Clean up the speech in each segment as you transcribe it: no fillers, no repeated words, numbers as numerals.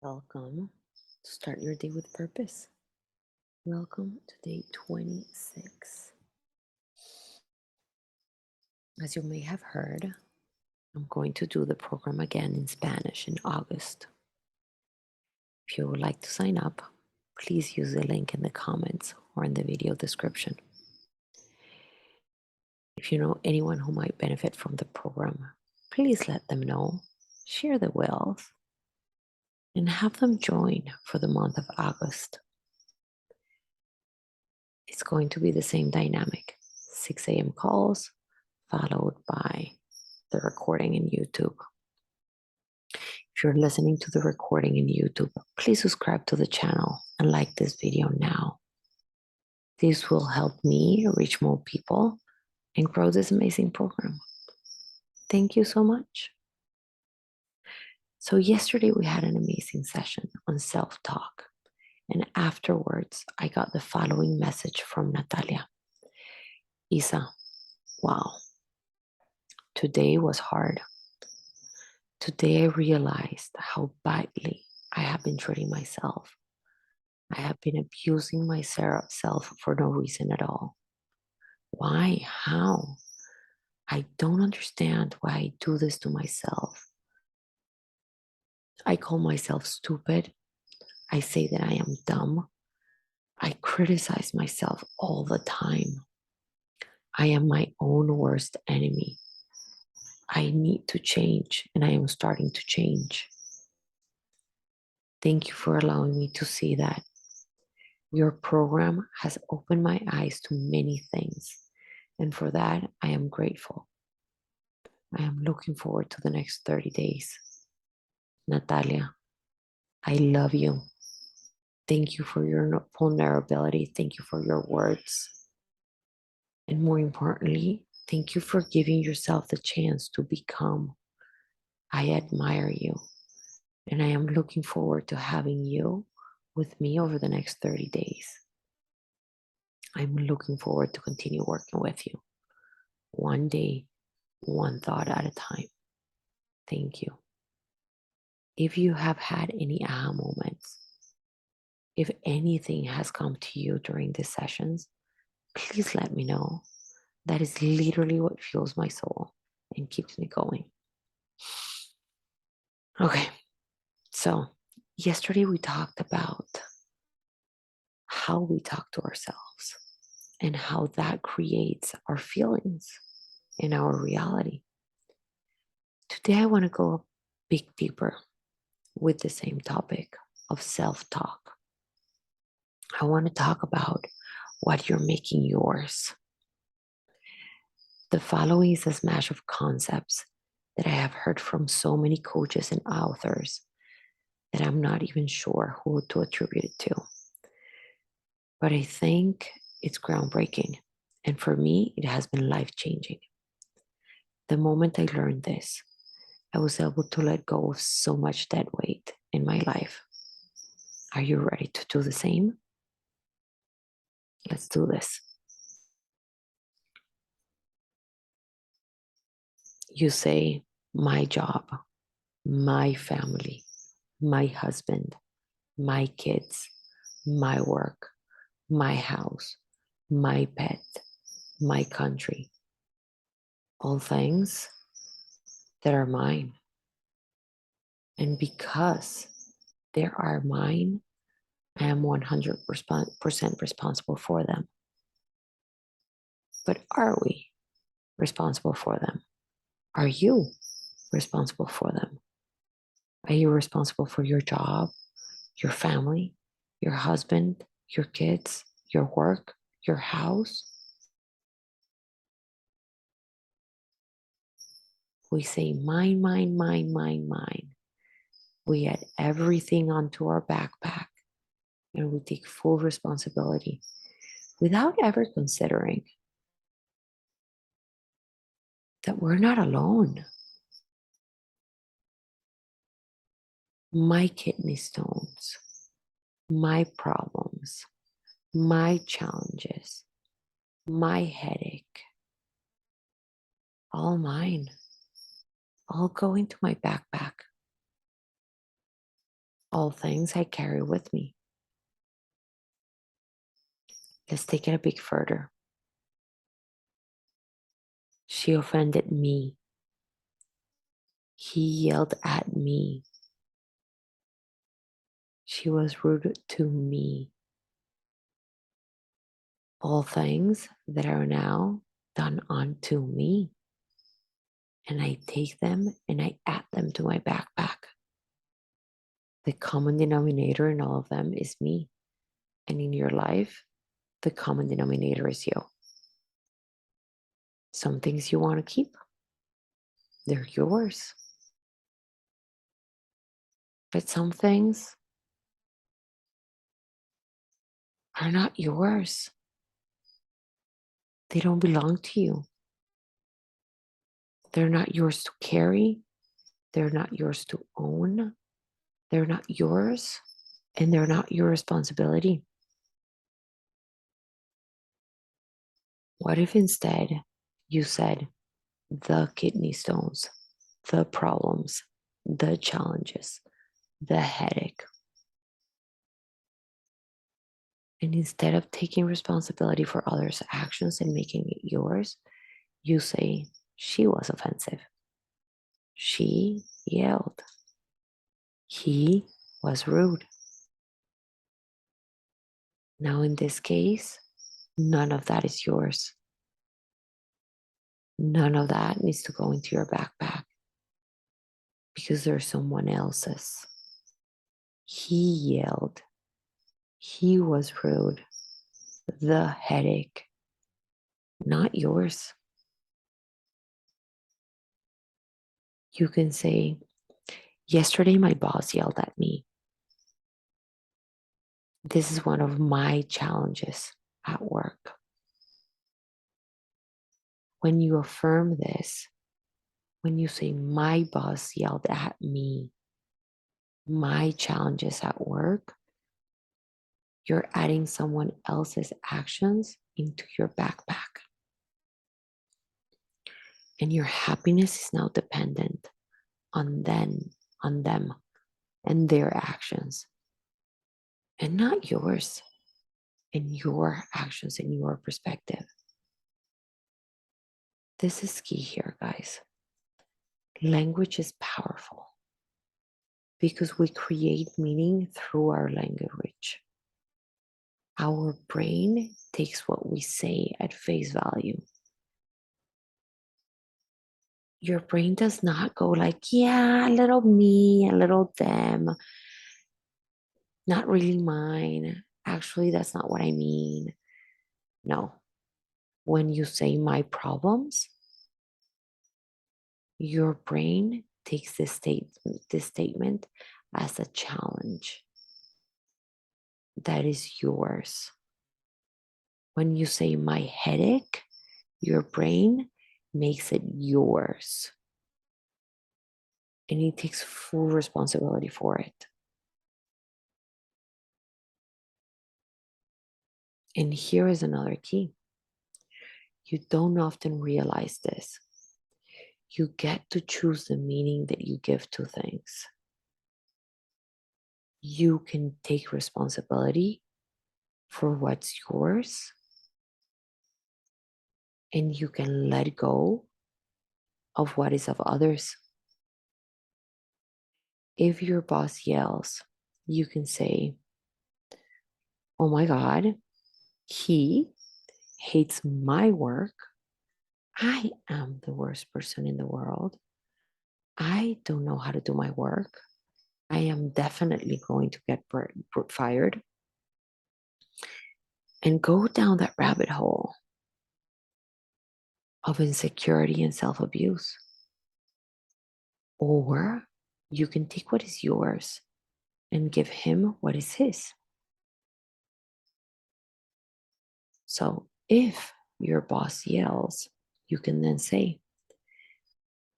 Welcome to Start Your Day with Purpose. Welcome to day 26. As you may have heard, I'm going to do the program again in Spanish in August. If you would like to sign up, please use the link in the comments or in the video description. If you know anyone who might benefit from the program, please let them know, share the wealth, and have them join for the month of August. It's going to be the same dynamic, 6 a.m. calls, followed by the recording in YouTube. If you're listening to the recording in YouTube, please subscribe to the channel and like this video now. This will help me reach more people and grow this amazing program. Thank you so much. So yesterday we had an amazing session on self-talk. And afterwards, I got the following message from Natalia. Isa, wow, today was hard. Today I realized how badly I have been treating myself. I have been abusing myself for no reason at all. Why? How? I don't understand why I do this to myself. I call myself stupid. I say that I am dumb. I criticize myself all the time. I am my own worst enemy. I need to change, and I am starting to change. Thank you for allowing me to see that. Your program has opened my eyes to many things, and for that, I am grateful. I am looking forward to the next 30 days. Natalia, I love you. Thank you for your vulnerability. Thank you for your words. And more importantly, thank you for giving yourself the chance to become. I admire you, and I am looking forward to having you with me over the next 30 days. I'm looking forward to continue working with you. One day, one thought at a time. Thank you. If you have had any aha moments, If anything has come to you during these sessions, please let me know. That is literally what fuels my soul and keeps me going. Okay, so yesterday we talked about how we talk to ourselves and how that creates our feelings in our reality. Today, I want to go a bit deeper with the same topic of self talk. I want to talk about what you're making yours. The following is a smash of concepts that I have heard from so many coaches and authors that I'm not even sure who to attribute it to. But I think it's groundbreaking. And for me, it has been life changing. The moment I learned this, I was able to let go of so much dead weight in my life. Are you ready to do the same? Let's do this. You say, my job, my family, my husband, my kids, my work, my house, my pet, my country. All things that are mine. And because they are mine, I am 100% responsible for them. But are we responsible for them? Are you responsible for them? Are you responsible for your job, your family, your husband, your kids, your work, your house? We say mine, mine, mine, mine, mine. We add everything onto our backpack and we take full responsibility without ever considering that we're not alone. My kidney stones, my problems, my challenges, my headache, all mine, all go into my backpack. All things I carry with me. Let's take it a bit further. She offended me. He yelled at me. She was rude to me. All things that are now done onto me. And I take them and I add them to my backpack. The common denominator in all of them is me. And in your life, the common denominator is you. Some things you want to keep, they're yours. But some things are not yours. They don't belong to you. They're not yours to carry. They're not yours to own. They're not yours. And they're not your responsibility. What if instead you said the kidney stones, the problems, the challenges, the headache? And instead of taking responsibility for others' actions and making it yours, you say, she was offensive. She yelled. He was rude. Now, in this case, none of that is yours. None of that needs to go into your backpack because there's someone else's. He yelled. He was rude. The headache, not yours. You can say, yesterday my boss yelled at me. This is one of my challenges at work. When you affirm this, when you say, my boss yelled at me, my challenges at work, you're adding someone else's actions into your backpack. And your happiness is now dependent on them and their actions. and not yours, and your actions and your perspective. This is key here, guys. Language is powerful because we create meaning through our language. Our brain takes what we say at face value. Your brain does not go like, yeah, a little me, a little them, not really mine. Actually, that's not what I mean. No. When you say my problems, your brain takes this statement as a challenge that is yours. When you say my headache, your brain makes it yours. And it takes full responsibility for it. And here is another key. You don't often realize this. You get to choose the meaning that you give to things. You can take responsibility for what's yours, and you can let go of what is of others. If your boss yells, you can say, oh my God, he hates my work. I am the worst person in the world. I don't know how to do my work. I am definitely going to get fired. And go down that rabbit hole of insecurity and self abuse. Or you can take what is yours and give him what is his. So if your boss yells, you can then say,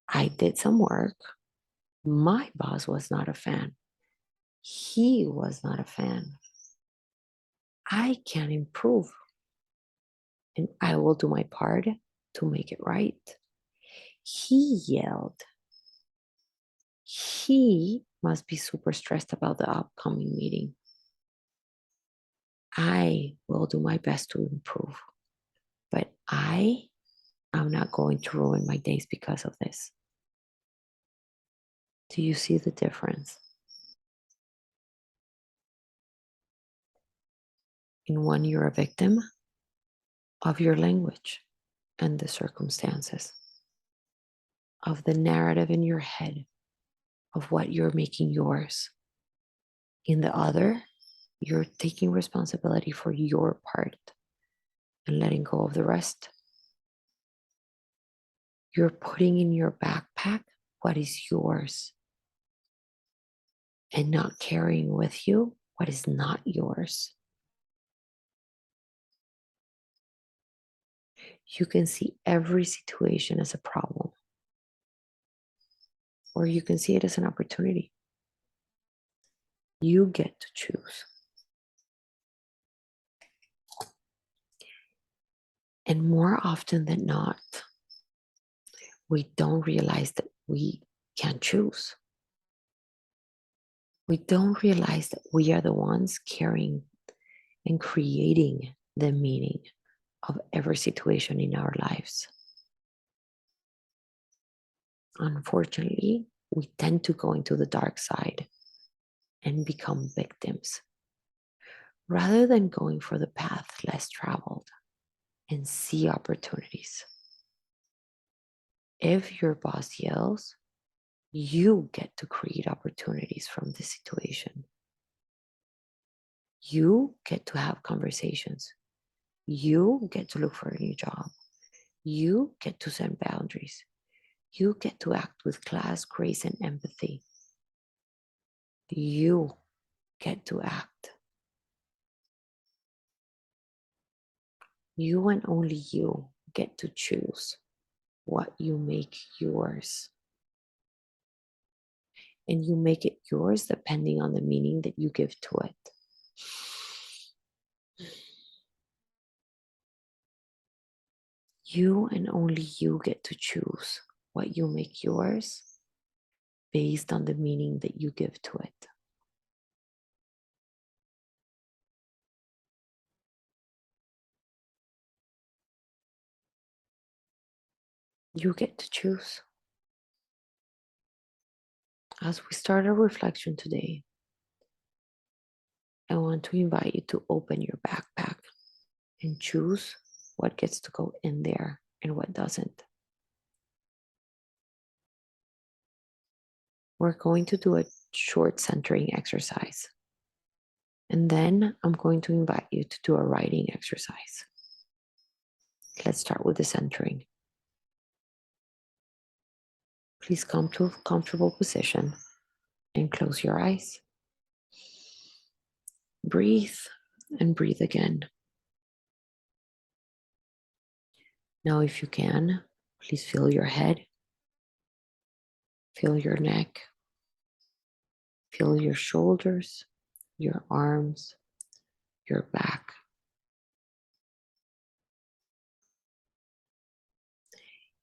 I did some work. My boss was not a fan. He was not a fan. I can improve and I will do my part to make it right. He yelled. He must be super stressed about the upcoming meeting. I will do my best to improve, but I am not going to ruin my days because of this. Do you see the difference? In one, you're a victim of your language and the circumstances, of the narrative in your head, of what you're making yours. In the other, you're taking responsibility for your part and letting go of the rest. You're putting in your backpack what is yours and not carrying with you what is not yours. You can see every situation as a problem, or you can see it as an opportunity. You get to choose. And more often than not, we don't realize that we can choose. We don't realize that we are the ones carrying and creating the meaning of every situation in our lives. Unfortunately, we tend to go into the dark side and become victims rather than going for the path less traveled and see opportunities. If your boss yells, you get to create opportunities from the situation. You get to have conversations. You get to look for a new job. You get to set boundaries. You get to act with class, grace, and empathy. You get to act. You and only you get to choose what you make yours. And you make it yours depending on the meaning that you give to it. You and only you get to choose what you make yours based on the meaning that you give to it. You get to choose. As we start our reflection today, I want to invite you to open your backpack and choose what gets to go in there and what doesn't. We're going to do a short centering exercise. And then I'm going to invite you to do a writing exercise. Let's start with the centering. Please come to a comfortable position and close your eyes. Breathe and breathe again. Now, if you can, please feel your head, feel your neck, feel your shoulders, your arms, your back.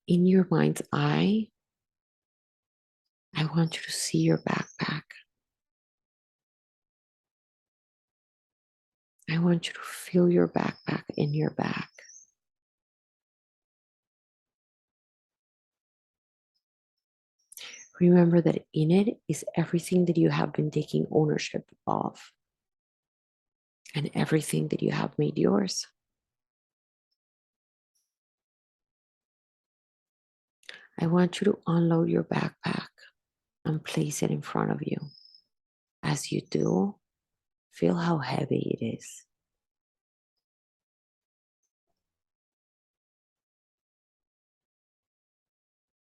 In your mind's eye, I want you to see your backpack. I want you to feel your backpack in your back. Remember that in it is everything that you have been taking ownership of and everything that you have made yours. I want you to unload your backpack and place it in front of you. As you do, feel how heavy it is.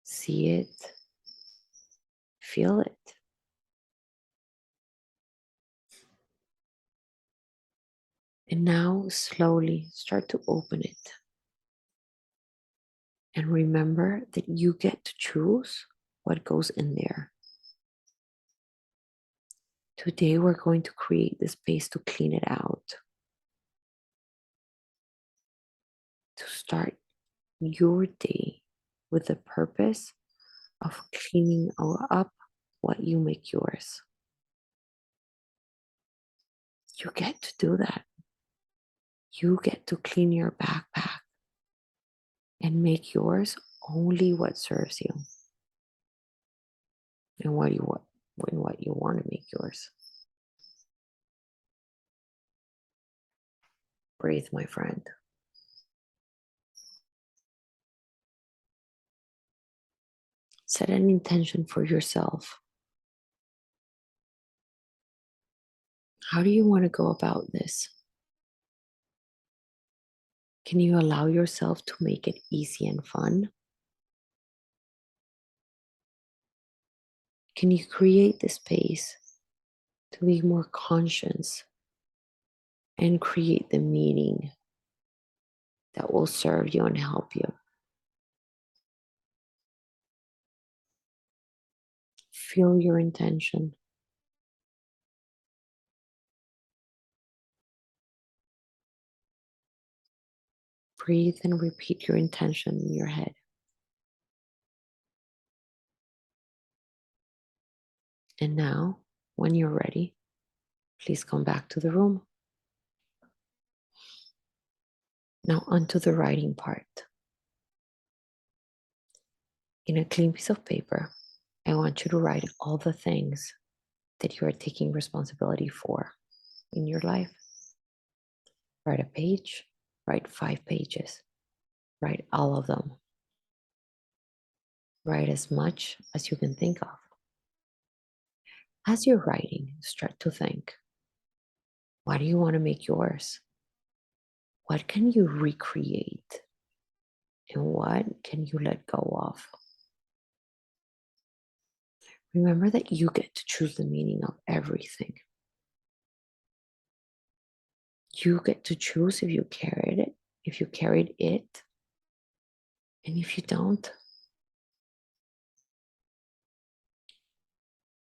See it, feel it. And now slowly start to open it. And remember that you get to choose what goes in there. Today, we're going to create the space to clean it out, to start your day with the purpose of cleaning up what you make yours. You get to do that. You get to clean your backpack and make yours only what serves you and what you want to make yours. Breathe, my friend. Set an intention for yourself. How do you want to go about this? Can you allow yourself to make it easy and fun? Can you create the space to be more conscious and create the meaning that will serve you and help you? Feel your intention. Breathe and repeat your intention in your head. And now, when you're ready, please come back to the room. Now, onto the writing part. In a clean piece of paper, I want you to write all the things that you are taking responsibility for in your life. Write a page, write 5 pages, write all of them. Write as much as you can think of. As you're writing, start to think, what do you want to make yours? What can you recreate? And what can you let go of? Remember that you get to choose the meaning of everything. You get to choose if you carried it, and if you don't.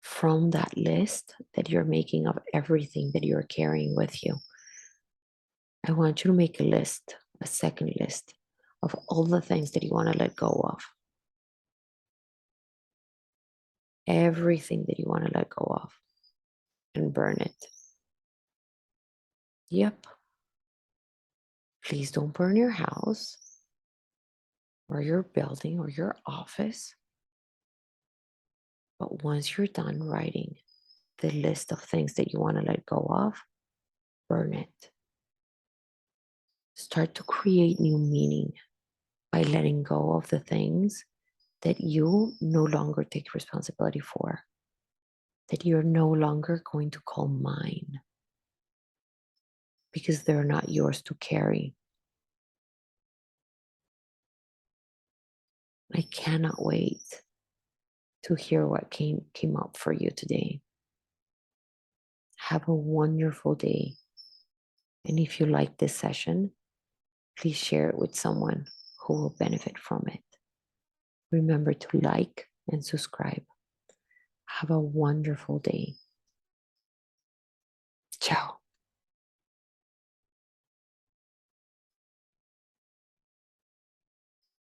From that list that you're making of everything that you're carrying with you, I want you to make a list, a second list of all the things that you want to let go of. Everything that you want to let go of and burn it. Yep. Please don't burn your house. or your building or your office. But once you're done writing the list of things that you want to let go of, burn it. Start to create new meaning by letting go of the things that you no longer take responsibility for, that you're no longer going to call mine because they're not yours to carry. I cannot wait to hear what came up for you today. Have a wonderful day. And if you like this session, please share it with someone who will benefit from it. Remember to like and subscribe. Have a wonderful day.